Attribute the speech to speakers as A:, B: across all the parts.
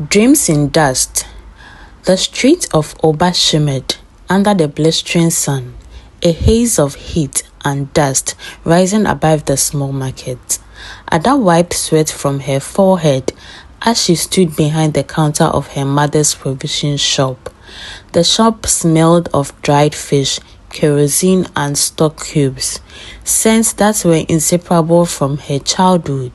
A: Dreams in dust. The streets of Oba shimmered under the blistering sun, a haze of heat and dust rising above the small market. Ada wiped sweat from her forehead as she stood behind the counter of her mother's provision shop. The shop smelled of dried fish, kerosene and stock cubes, scents that were inseparable from her childhood.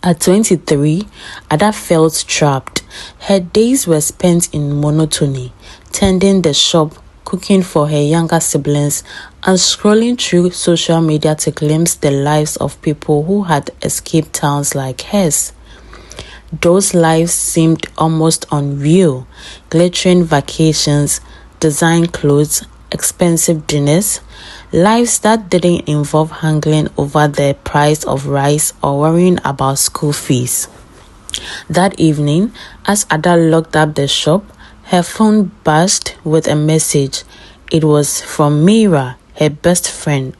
A: At 23, Ada felt trapped. Her days were spent in monotony, tending the shop, cooking for her younger siblings, and scrolling through social media to glimpse the lives of people who had escaped towns like hers. Those lives seemed almost unreal: glittering vacations, design clothes, expensive dinners, lives that didn't involve haggling over the price of rice or worrying about school fees. That evening, as Ada locked up the shop, her phone buzzed with a message. It was from Mira, her best friend.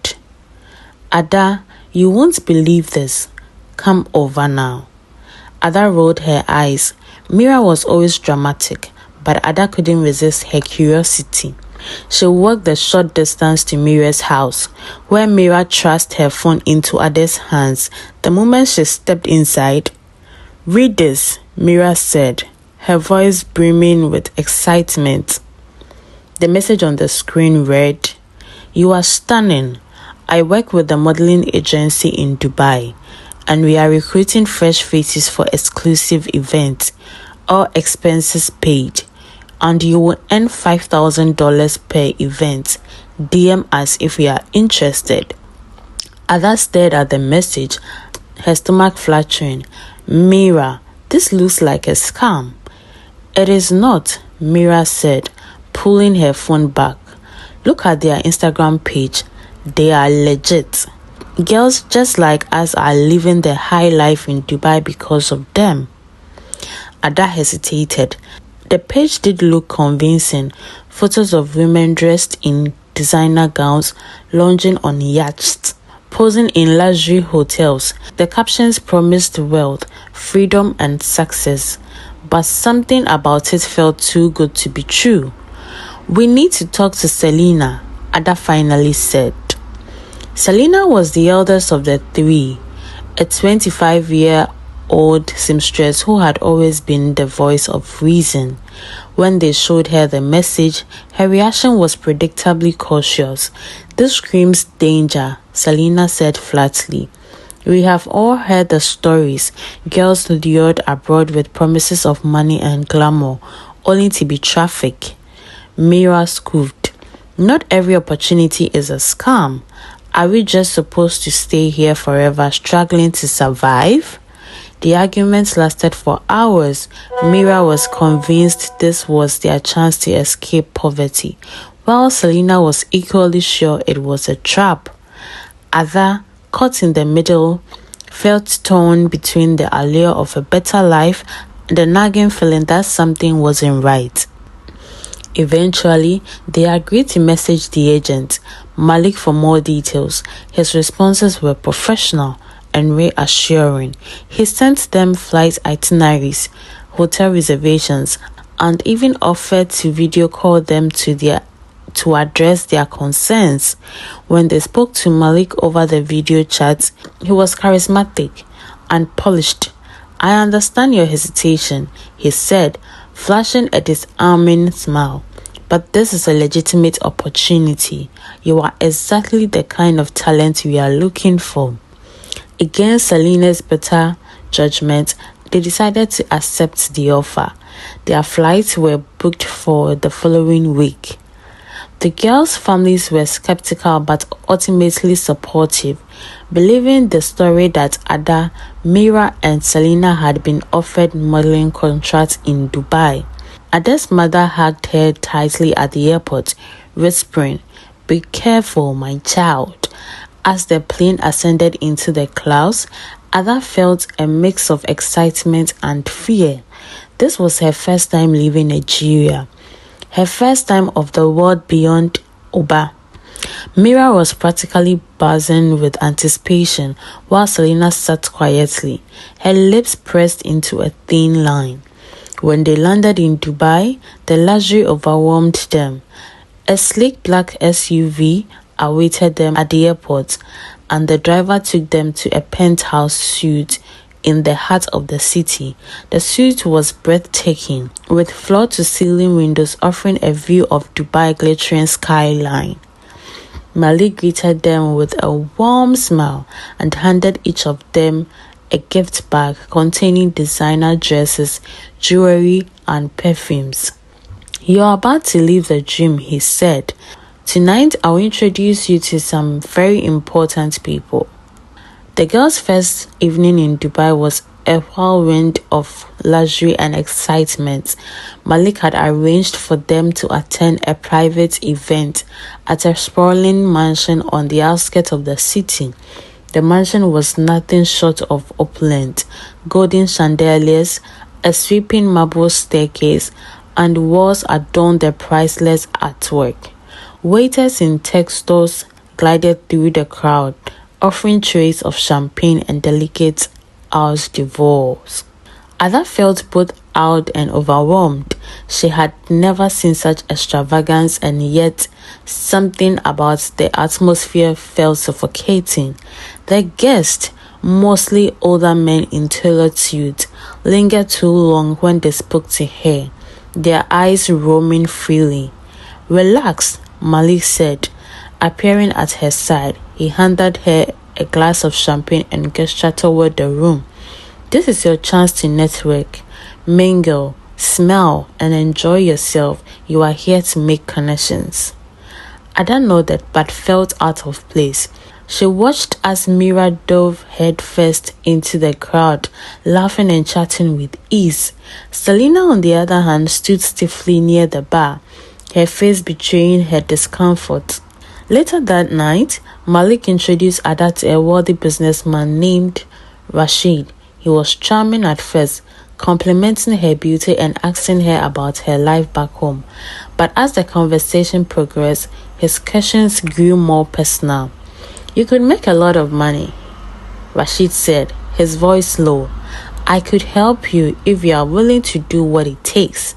A: "Ada, you won't believe this. Come over now." Ada rolled her eyes. Mira was always dramatic, but Ada couldn't resist her curiosity. She walked the short distance to Mira's house, where Mira thrust her phone into Ada's hands. The moment she stepped inside, "Read this," Mira said, her voice brimming with excitement. The message on the screen read, "You are stunning. I work with the modeling agency in Dubai, and we are recruiting fresh faces for exclusive events. All expenses paid. And you will earn $5,000 per event. DM us if you are interested." Ada stared at the message, her stomach fluttering. "Mira, this looks like a scam." "It is not," Mira said, pulling her phone back. "Look at their Instagram page. They are legit. Girls just like us are living the high life in Dubai because of them." Ada hesitated. The page did look convincing. Photos of women dressed in designer gowns, lounging on yachts, posing in luxury hotels. The captions promised wealth, freedom, and success. But something about it felt too good to be true. "We need to talk to Selena," Ada finally said. Selena was the eldest of the three, a 25-year-old seamstress who had always been the voice of reason. When they showed her the message, her reaction was predictably cautious. "This screams danger," Selena said flatly. "We have all heard the stories. Girls lured abroad with promises of money and glamour, only to be trafficked." Mira scoffed. "Not every opportunity is a scam. Are we just supposed to stay here forever struggling to survive?" The argument lasted for hours. Mira was convinced this was their chance to escape poverty, while Selena was equally sure it was a trap. Ada, caught in the middle, felt torn between the allure of a better life and the nagging feeling that something wasn't right. Eventually, they agreed to message the agent, Malik, for more details. His responses were professional and reassuring. He sent them flight itineraries, hotel reservations, and even offered to video call them to address their concerns. When they spoke to Malik over the video chat, he was charismatic and polished. "I understand your hesitation," he said, flashing a disarming smile. "But this is a legitimate opportunity. You are exactly the kind of talent we are looking for." Against Selena's better judgment, they decided to accept the offer. Their flights were booked for the following week. The girls' families were skeptical but ultimately supportive, believing the story that Ada, Mira, and Selena had been offered modeling contracts in Dubai. Ada's mother hugged her tightly at the airport, whispering, "Be careful, my child." As the plane ascended into the clouds, Ada felt a mix of excitement and fear. This was her first time leaving Nigeria, her first time of the world beyond Oba. Mira was practically buzzing with anticipation, while Selena sat quietly, her lips pressed into a thin line. When they landed in Dubai, the luxury overwhelmed them. A sleek black SUV awaited them at the airport, and the driver took them to a penthouse suite in the heart of the city. The suite was breathtaking, with floor-to-ceiling windows offering a view of Dubai's glittering skyline. Malik greeted them with a warm smile and handed each of them a gift bag containing designer dresses, jewelry, and perfumes. "You're about to live the dream," he said. "Tonight, I'll introduce you to some very important people." The girls' first evening in Dubai was a whirlwind of luxury and excitement. Malik had arranged for them to attend a private event at a sprawling mansion on the outskirts of the city. The mansion was nothing short of opulent: golden chandeliers, a sweeping marble staircase, and walls adorned the priceless artwork. Waiters in textiles glided through the crowd, offering trays of champagne and delicate hors d'oeuvres. Ada felt both awed and overwhelmed. She had never seen such extravagance, and yet something about the atmosphere felt suffocating. The guests, mostly older men in tailored suits, lingered too long when they spoke to her, their eyes roaming freely. "Relax," Malik said, appearing at her side. He handed her a glass of champagne and gestured toward the room. "This is your chance to network, mingle, smile, and enjoy yourself. You are here to make connections." Ada nodded but felt out of place. She watched as Mira dove headfirst into the crowd, laughing and chatting with ease. Selena, on the other hand, stood stiffly near the bar, her face betraying her discomfort. Later that night, Malik introduced Ada to a wealthy businessman named Rashid. He was charming at first, complimenting her beauty and asking her about her life back home. But as the conversation progressed, his questions grew more personal. "You could make a lot of money," Rashid said, his voice low. "I could help you if you are willing to do what it takes."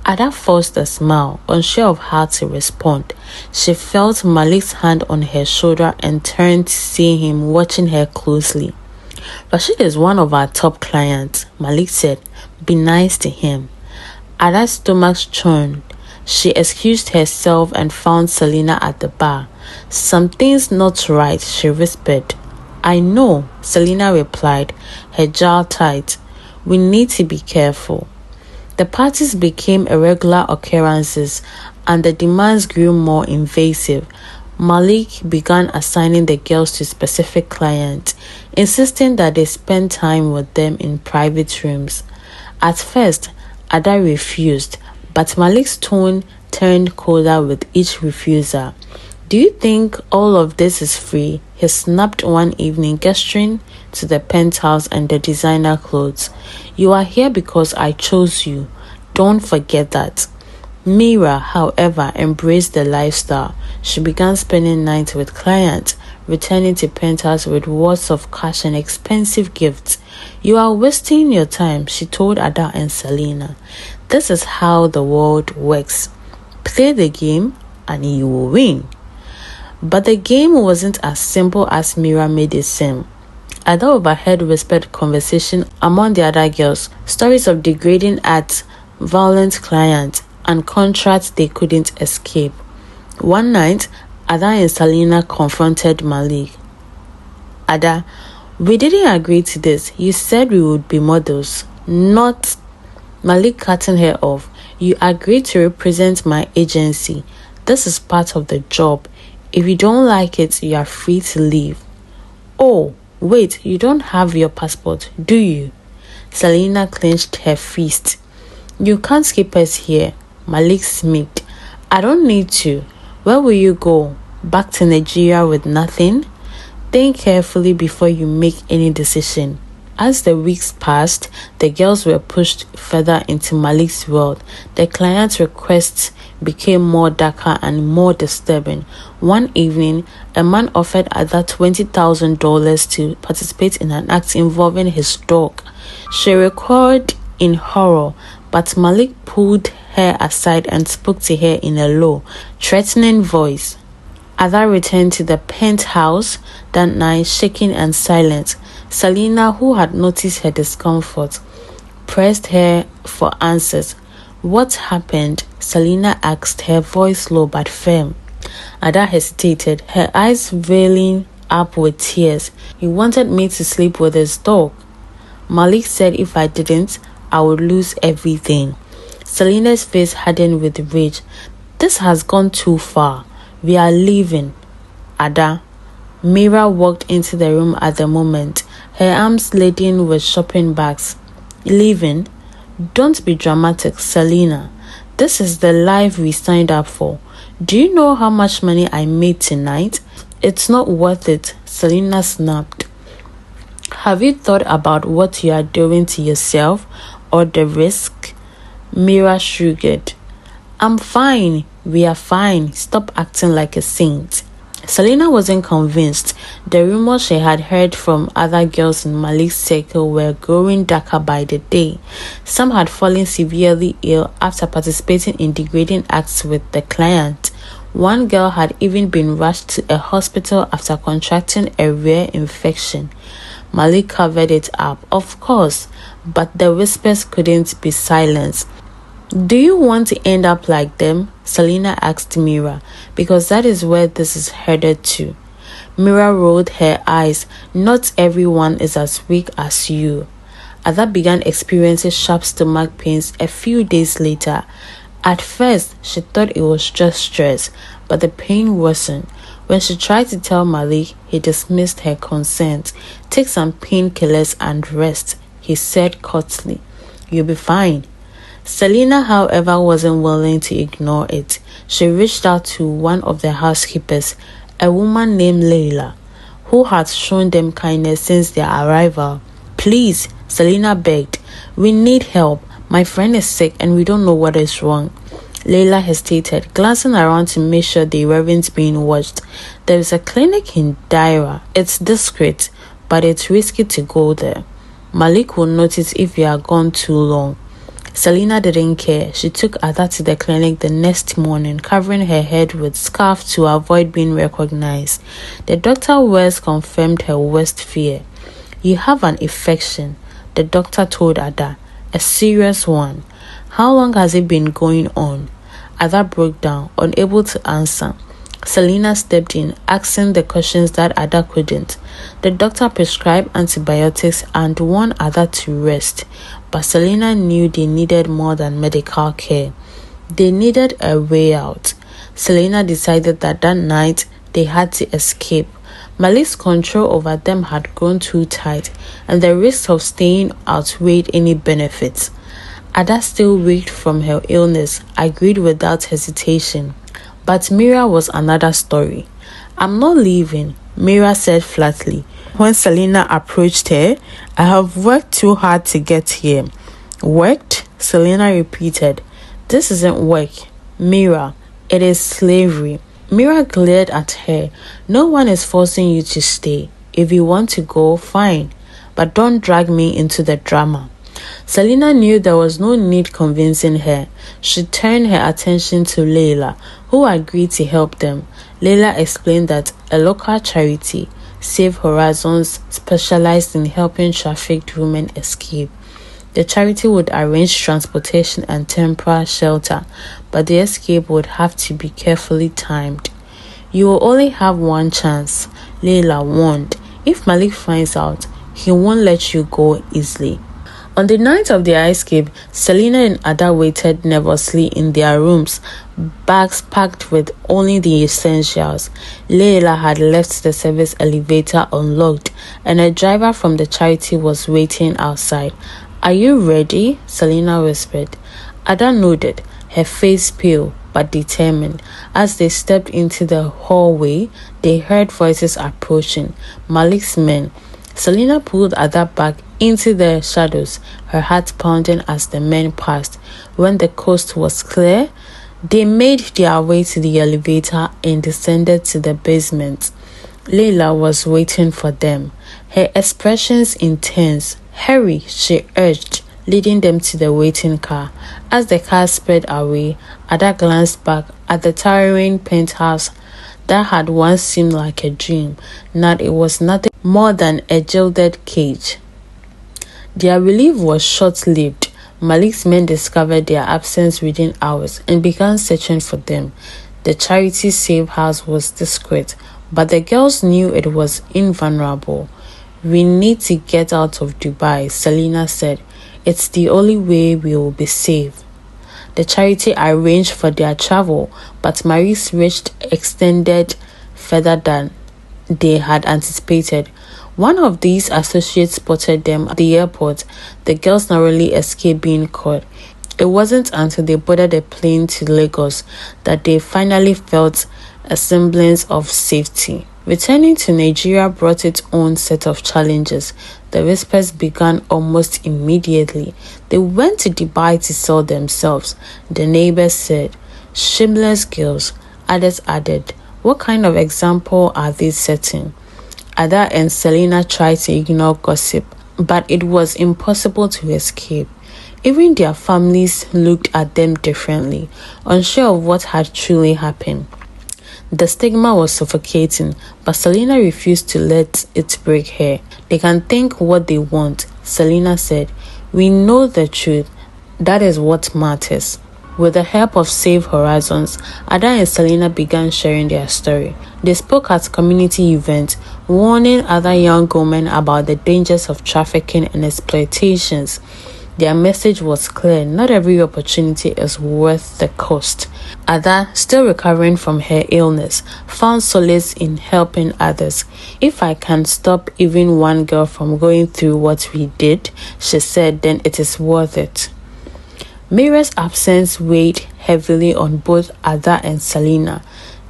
A: Ada forced a smile, unsure of how to respond. She felt Malik's hand on her shoulder and turned to see him watching her closely. "Rashid is one of our top clients," Malik said. "Be nice to him." Ada's stomach churned. She excused herself and found Selena at the bar. "Something's not right," she whispered. "I know," Selena replied, her jaw tight. "We need to be careful." The parties became irregular occurrences, and the demands grew more invasive. Malik began assigning the girls to specific clients, insisting that they spend time with them in private rooms. At first, Ada refused, but Malik's tone turned colder with each refusal. "Do you think all of this is free?" he snapped one evening, gesturing to the penthouse and the designer clothes. "You are here because I chose you. Don't forget that." Mira, however, embraced the lifestyle. She began spending nights with clients, returning to penthouse with words of cash and expensive gifts. "You are wasting your time," she told Ada and Selena. "This is how the world works. Play the game and you will win." But the game wasn't as simple as Mira made it seem. Ada overheard whispered conversation among the other girls, stories of degrading acts, violent clients, and contracts they couldn't escape. One night, Ada and Selena confronted Malik. "Ada, we didn't agree to this. You said we would be models, not..." Malik cutting her off. "You agreed to represent my agency. This is part of the job. If you don't like it, you are free to leave." "Oh, wait, you don't have your passport, do you?" Selena clenched her fist. "You can't keep us here," Malik smirked. "I don't need to. Where will you go? Back to Nigeria with nothing? Think carefully before you make any decision." As the weeks passed, the girls were pushed further into Malik's world. The client's requests became more darker and more disturbing. One evening, a man offered Ada $20,000 to participate in an act involving his dog. She recoiled in horror, but Malik pulled her aside and spoke to her in a low, threatening voice. Ada returned to the penthouse that night, shaking and silent. Selena, who had noticed her discomfort, pressed her for answers. "What happened?" Selena asked, her voice low but firm. Ada hesitated, her eyes veiling up with tears. "He wanted me to sleep with his dog. Malik said if I didn't, I would lose everything." Selena's face hardened with rage. "This has gone too far. We are leaving." "Ada." Mira walked into the room at the moment, her arms laden with shopping bags. "Leaving? Don't be dramatic, Selena. This is the life we signed up for. Do you know how much money I made tonight? It's not worth it," Selena snapped. "Have you thought about what you are doing to yourself or the risk?" Mira shrugged. "I'm fine. We are fine. Stop acting like a saint." Selena wasn't convinced. The rumors she had heard from other girls in Malik's circle were growing darker by the day. Some had fallen severely ill after participating in degrading acts with the client. One girl had even been rushed to a hospital after contracting a rare infection. Malik covered it up, of course, but the whispers couldn't be silenced. "Do you want to end up like them?" Selena asked Mira, "because that is where this is headed to." Mira rolled her eyes. "Not everyone is as weak as you." Ada began experiencing sharp stomach pains a few days later. At first, she thought it was just stress, but the pain worsened. When she tried to tell Malik, he dismissed her consent. "Take some painkillers and rest," he said curtly. "You'll be fine." Selena, however, wasn't willing to ignore it. She reached out to one of the housekeepers, a woman named Leila, who had shown them kindness since their arrival. "Please," Selena begged, "we need help. My friend is sick and we don't know what is wrong." Leila hesitated, glancing around to make sure they weren't being watched. "There is a clinic in Daira. It's discreet, but it's risky to go there. Malik will notice if you are gone too long." Selena didn't care. She took Ada to the clinic the next morning, covering her head with scarf to avoid being recognized. The doctor's words confirmed her worst fear. "You have an infection," the doctor told Ada. "A serious one." "How long has it been going on?" Ada broke down, unable to answer. Selena stepped in, asking the questions that Ada couldn't. The doctor prescribed antibiotics and warned Ada to rest, but Selena knew they needed more than medical care. They needed a way out. Selena decided that night they had to escape. Malik's control over them had grown too tight, and the risk of staying outweighed any benefits. Ada, still weak from her illness, agreed without hesitation. But Mira was another story. "I'm not leaving," Mira said flatly. When Selena approached her, "I have worked too hard to get here." "Worked?" Selena repeated. "This isn't work, Mira. It is slavery." Mira glared at her. "No one is forcing you to stay. If you want to go, fine. But don't drag me into the drama." Selena knew there was no need convincing her. She turned her attention to Leila, who agreed to help them. Leila explained that a local charity, Save Horizons, specialized in helping trafficked women escape. The charity would arrange transportation and temporary shelter, but the escape would have to be carefully timed. "You will only have one chance," Leila warned. "If Malik finds out, he won't let you go easily." On the night of their escape, Selena and Ada waited nervously in their rooms, bags packed with only the essentials. Leila had left the service elevator unlocked, and a driver from the charity was waiting outside. "Are you ready?" Selena whispered. Ada nodded, her face pale but determined. As they stepped into the hallway, they heard voices approaching, Malik's men. Selena pulled Ada back into the shadows, her heart pounding as the men passed. When the coast was clear, they made their way to the elevator and descended to the basement. Leila was waiting for them, her expressions intense. "Hurry," she urged. leading them to the waiting car. As the car sped away, Ada glanced back at the towering penthouse that had once seemed like a dream. Now it was nothing more than a gilded cage. Their relief was short-lived. Malik's men discovered their absence within hours and began searching for them. The charity safe house was discreet, but the girls knew it was invulnerable. "We need to get out of Dubai," Selena said. "It's the only way we will be safe." The charity arranged for their travel, but Maurice reached extended further than they had anticipated. One of these associates spotted them at the airport. The girls narrowly escaped being caught. It wasn't until they boarded a plane to Lagos that they finally felt a semblance of safety. Returning to Nigeria brought its own set of challenges. The whispers began almost immediately. They went to Dubai to sell themselves. The neighbors said, "Shameless girls." Others added, "What kind of example are they setting?" Ada and Selena tried to ignore gossip, but it was impossible to escape. Even their families looked at them differently, unsure of what had truly happened. The stigma was suffocating, but Selena refused to let it break her. "They can think what they want," Selena said. "We know the truth. That is what matters." With the help of Save Horizons, Ada and Selena began sharing their story. They spoke at community events, warning other young women about the dangers of trafficking and exploitations. Their message was clear: not every opportunity is worth the cost. Ada, still recovering from her illness, found solace in helping others. "If I can stop even one girl from going through what we did," she said, "then it is worth it." Miriam's absence weighed heavily on both Ada and Selena.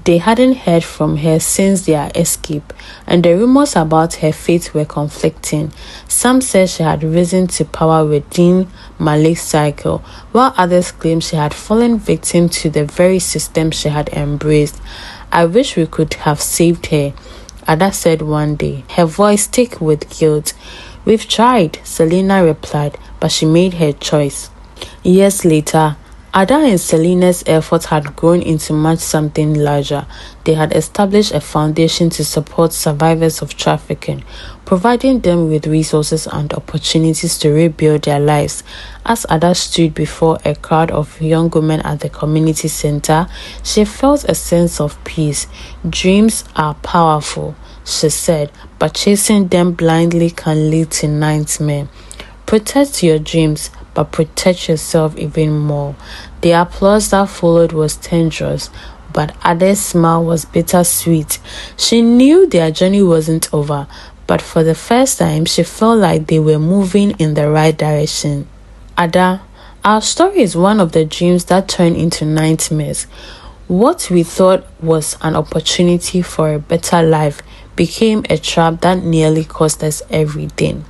A: They hadn't heard from her since their escape, and the rumors about her fate were conflicting. Some said she had risen to power within Malik's cycle, while others claimed she had fallen victim to the very system she had embraced. "I wish we could have saved her," Ada said one day, her voice thick with guilt. "We've tried," Selena replied, "but she made her choice." Years later, Ada and Selena's efforts had grown into much something larger. They had established a foundation to support survivors of trafficking, providing them with resources and opportunities to rebuild their lives. As Ada stood before a crowd of young women at the community center, she felt a sense of peace. "Dreams are powerful," she said, "but chasing them blindly can lead to nightmare. Protect your dreams, but protect yourself even more." The applause that followed was tenderous, but Ada's smile was bittersweet. She knew their journey wasn't over, but for the first time, she felt like they were moving in the right direction. "Ada, our story is one of the dreams that turned into nightmares. What we thought was an opportunity for a better life became a trap that nearly cost us everything."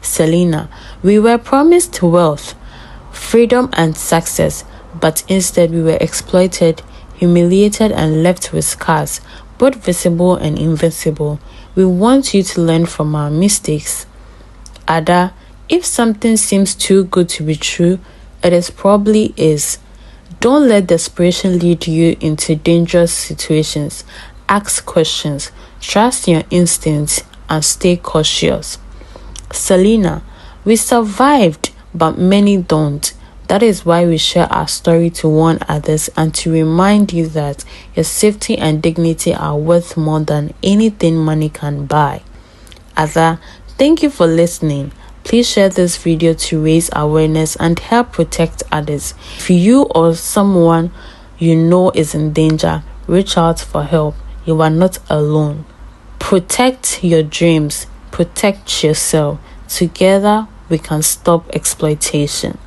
A: Selena, "We were promised wealth, freedom and success, but instead we were exploited, humiliated and left with scars, both visible and invisible. We want you to learn from our mistakes." Ada, "If something seems too good to be true, it probably is. Don't let desperation lead you into dangerous situations. Ask questions, trust your instincts, and stay cautious." Selena, "We survived, but many don't. That is why we share our story to warn others and to remind you that your safety and dignity are worth more than anything money can buy." Ada, thank you for listening. Please share this video to raise awareness and help protect others. If you or someone you know is in danger, reach out for help. You are not alone. Protect your dreams. Protect yourself. Together, we can stop exploitation.